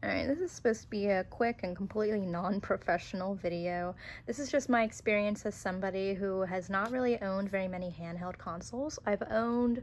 Alright, this is supposed to be a quick and completely non-professional video. This is just my experience as somebody who has not really owned very many handheld consoles. I've owned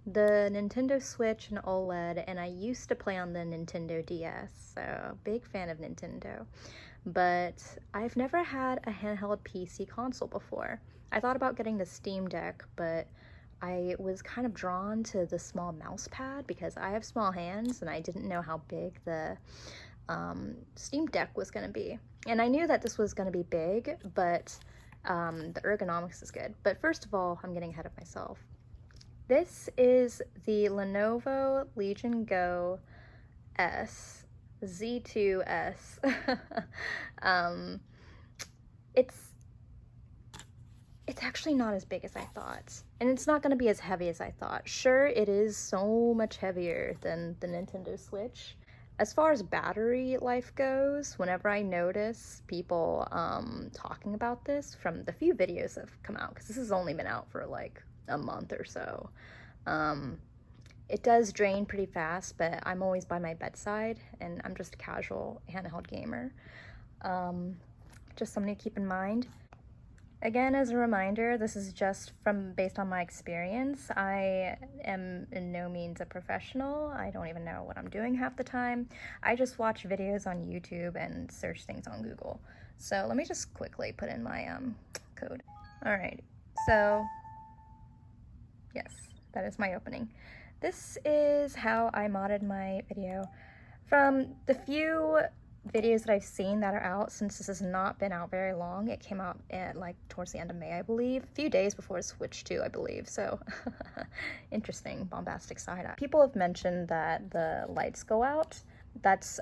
the Nintendo Switch and OLED, and I used to play on the Nintendo DS, so big fan of Nintendo. But I've never had a handheld PC console before. I thought about getting the Steam Deck, but I was kind of drawn to the small mouse pad because I have small hands and I didn't know how big the Steam Deck was going to be. And I knew that this was going to be big, but the ergonomics is good. But first of all, I'm getting ahead of myself. This is the Lenovo Legion Go S Z2S. It's actually not as big as I thought, and it's not going to be as heavy as I thought. Sure, it is so much heavier than the Nintendo Switch. As far as battery life goes, whenever I notice people talking about this from the few videos that have come out, because this has only been out for like a month or so, it does drain pretty fast, but I'm always by my bedside, and I'm just a casual handheld gamer. Just something to keep in mind. Again, as a reminder, this is just based on my experience. I am in no means a professional. I don't even know what I'm doing half the time. I just watch videos on YouTube and search things on Google. So let me just quickly put in my code. All right, so yes, that is my opening. This is how I modded my video. From the few videos that I've seen that are out, since this has not been out very long, it came out at like towards the end of May, I believe, a few days before Switch 2, I believe, so interesting, bombastic side eye. People have mentioned that the lights go out. That's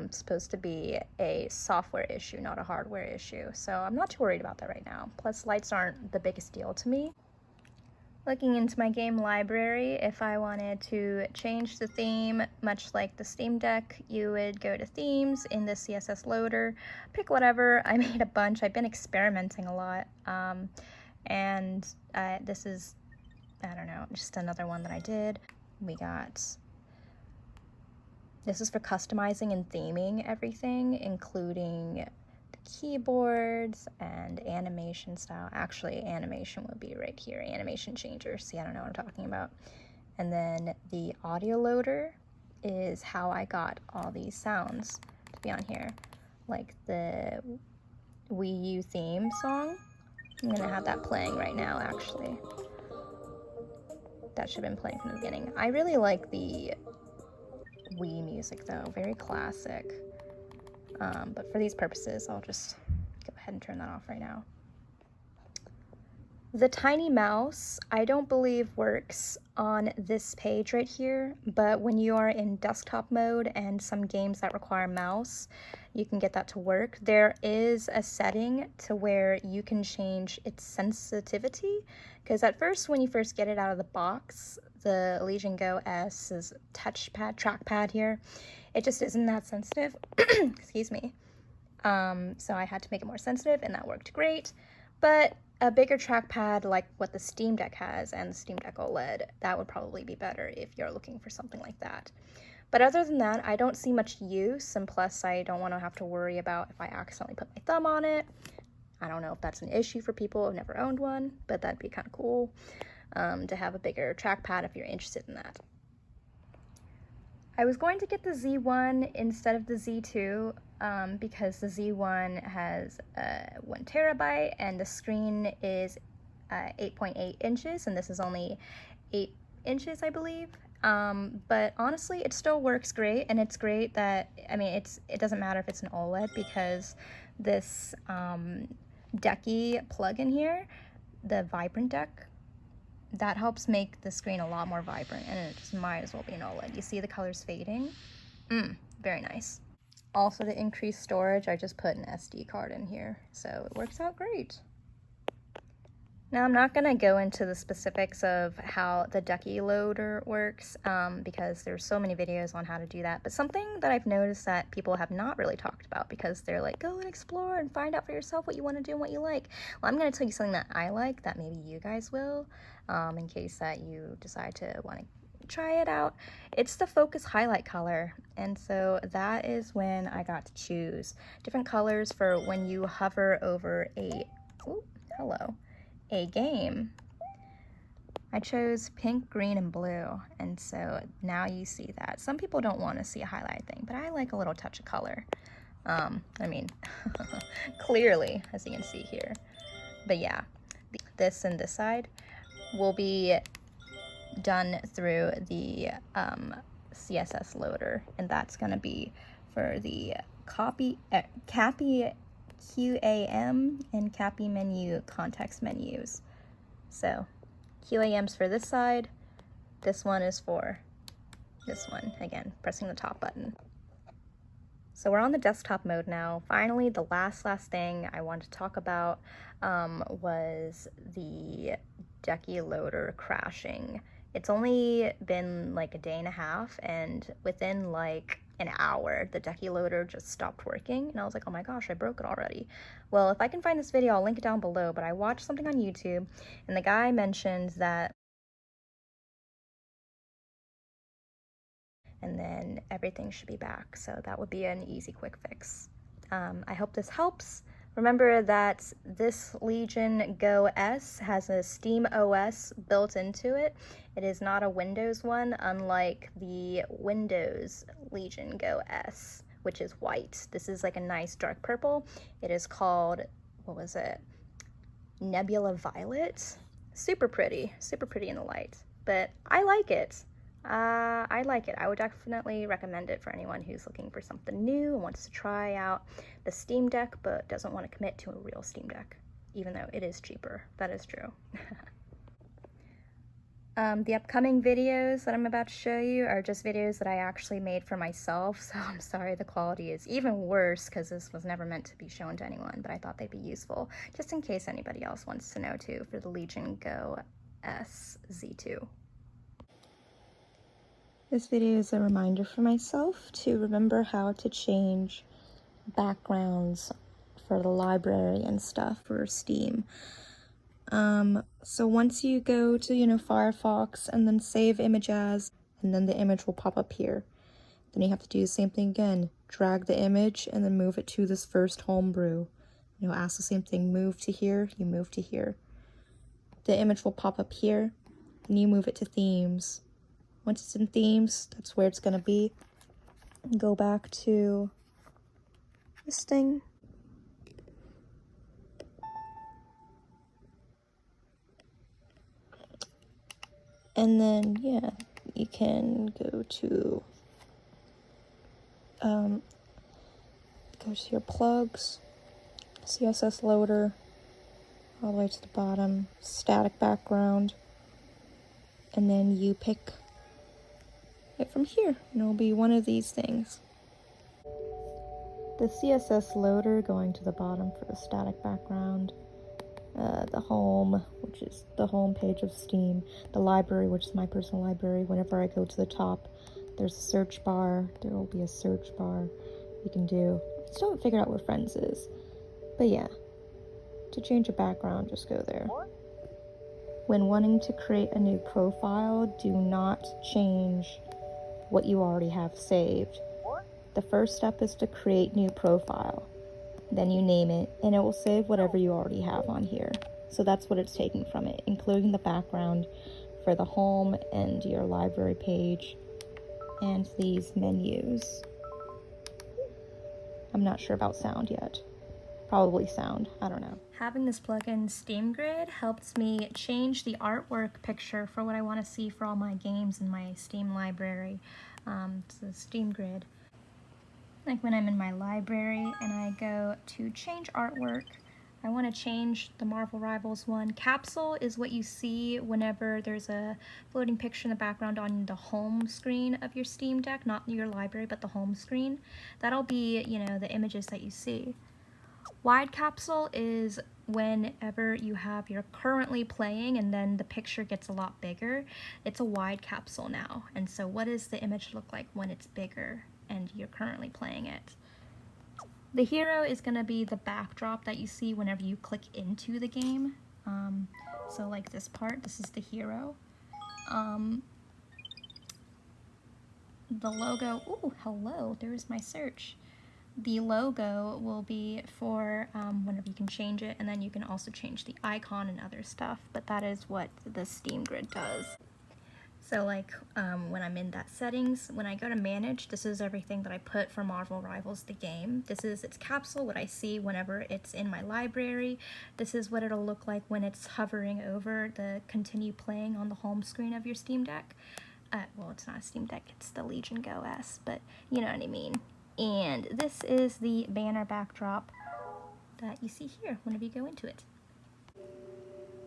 supposed to be a software issue, not a hardware issue, so I'm not too worried about that right now. Plus, lights aren't the biggest deal to me. Looking into my game library, if I wanted to change the theme, much like the Steam Deck, you would go to themes in the CSS loader, pick whatever. I made a bunch. I've been experimenting a lot, and this is, I don't know, just another one that I did. This is for customizing and theming everything, including keyboards and animation style. Actually, animation would be right here, animation changer. See, I don't know what I'm talking about. And then the audio loader is how I got all these sounds to be on here, like the Wii U theme song. I'm gonna have that playing right now, actually. That should have been playing from the beginning. I really like the Wii music though, very classic. But for these purposes, I'll just go ahead and turn that off right now. The tiny mouse, I don't believe works on this page right here, but when you are in desktop mode and some games that require mouse, you can get that to work. There is a setting to where you can change its sensitivity, because at first, when you first get it out of the box, the Legion Go S's touchpad, trackpad here, it just isn't that sensitive. Excuse me. So I had to make it more sensitive, and that worked great. But a bigger trackpad like what the Steam Deck has and the Steam Deck OLED, that would probably be better if you're looking for something like that. But other than that, I don't see much use, and plus I don't want to have to worry about if I accidentally put my thumb on it. I don't know if that's an issue for people who've never owned one, but that'd be kind of cool to have a bigger trackpad if you're interested in that. I was going to get the Z1 instead of the Z2 because the Z1 has 1 terabyte and the screen is 8.8 inches, and this is only 8 inches, I believe. But honestly, it still works great, and it's great that, I mean, it doesn't matter if it's an OLED, because this Decky plug-in here, the Vibrant Deck, that helps make the screen a lot more vibrant, and it just might as well be an OLED. You see the colors fading? Very nice. Also, to increase storage, I just put an SD card in here, so it works out great. Now, I'm not going to go into the specifics of how the Decky Loader works because there's so many videos on how to do that, but something that I've noticed that people have not really talked about, because they're like, go and explore and find out for yourself what you want to do and what you like. Well, I'm going to tell you something that I like that maybe you guys will, in case that you decide to want to try it out. It's the focus highlight color, and so that is when I got to choose different colors for when you hover over a game. I chose pink, green, and blue, and so now you see that. Some people don't want to see a highlight thing, but I like a little touch of color. I mean, clearly, as you can see here. But yeah, this and this side will be done through the CSS loader, and that's going to be for the Cappy QAM and Cappy menu context menus. So QAM's for this side, this one is for this one, again, pressing the top button. So we're on the desktop mode now. Finally, the last thing I wanted to talk about was the Decky Loader crashing. It's only been like a day and a half, and within like an hour, the Decky Loader just stopped working, and I was like, oh my gosh, I broke it already. Well, if I can find this video, I'll link it down below, but I watched something on YouTube, and the guy mentioned that and then everything should be back. So that would be an easy, quick fix. I hope this helps. Remember that this Legion Go-S has a SteamOS built into it. It is not a Windows one, unlike the Windows Legion Go-S, which is white. This is like a nice dark purple. It is called, what was it? Nebula Violet. Super pretty in the light, but I like it. I like it. I would definitely recommend it for anyone who's looking for something new and wants to try out the Steam Deck but doesn't want to commit to a real Steam Deck, even though it is cheaper. That is true. The upcoming videos that I'm about to show you are just videos that I actually made for myself, so I'm sorry the quality is even worse because this was never meant to be shown to anyone, but I thought they'd be useful, just in case anybody else wants to know too, for the Legion Go-S Z2. This video is a reminder for myself to remember how to change backgrounds for the library and stuff for Steam. So once you go to, Firefox and then save image as, and then the image will pop up here. Then you have to do the same thing again. Drag the image and then move it to this first homebrew. Ask the same thing, move to here, you move to here. The image will pop up here, and you move it to themes. Once it's in themes, that's where it's going to be. Go back to this thing. And then, yeah, you can go to your plugs, CSS loader, all the way to the bottom, static background, and then you pick it from here, and it'll be one of these things. The CSS loader going to the bottom for the static background, the home, which is the home page of Steam, the library, which is my personal library. Whenever I go to the top, there's a search bar. There will be a search bar you can do. I still haven't figured out where Friends is, but yeah, to change a background, just go there. When wanting to create a new profile, do not change what you already have saved. The first step is to create new profile. Then you name it, and it will save whatever you already have on here. So that's what it's taking from it, including the background for the home and your library page and these menus. I'm not sure about sound yet. Probably sound, I don't know. Having this plugin SteamGrid helps me change the artwork picture for what I want to see for all my games in my Steam library. So SteamGrid. Like when I'm in my library and I go to change artwork, I want to change the Marvel Rivals one. Capsule is what you see whenever there's a floating picture in the background on the home screen of your Steam Deck, not your library, but the home screen. That'll be, the images that you see. Wide capsule is whenever you have you're currently playing and then the picture gets a lot bigger. It's a wide capsule now. And so what does the image look like when it's bigger and you're currently playing it? The hero is going to be the backdrop that you see whenever you click into the game. So like this part, this is the hero. the logo, oh, hello, there's my search. The logo will be for whenever you can change it, and then you can also change the icon and other stuff, but that is what the Steam Grid does. So like when I'm in that settings, when I go to manage, this is everything that I put for Marvel Rivals the game. This is its capsule, what I see whenever it's in my library. This is what it'll look like when it's hovering over the continue playing on the home screen of your Steam Deck. Well, it's not a Steam Deck, it's the Legion Go-S, but you know what I mean. And this is the banner backdrop that you see here whenever you go into it.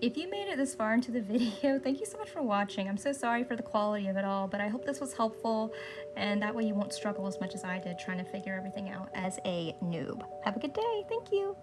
If you made it this far into the video, thank you so much for watching. I'm so sorry for the quality of it all, but I hope this was helpful, and that way you won't struggle as much as I did trying to figure everything out as a noob. Have a good day. Thank you.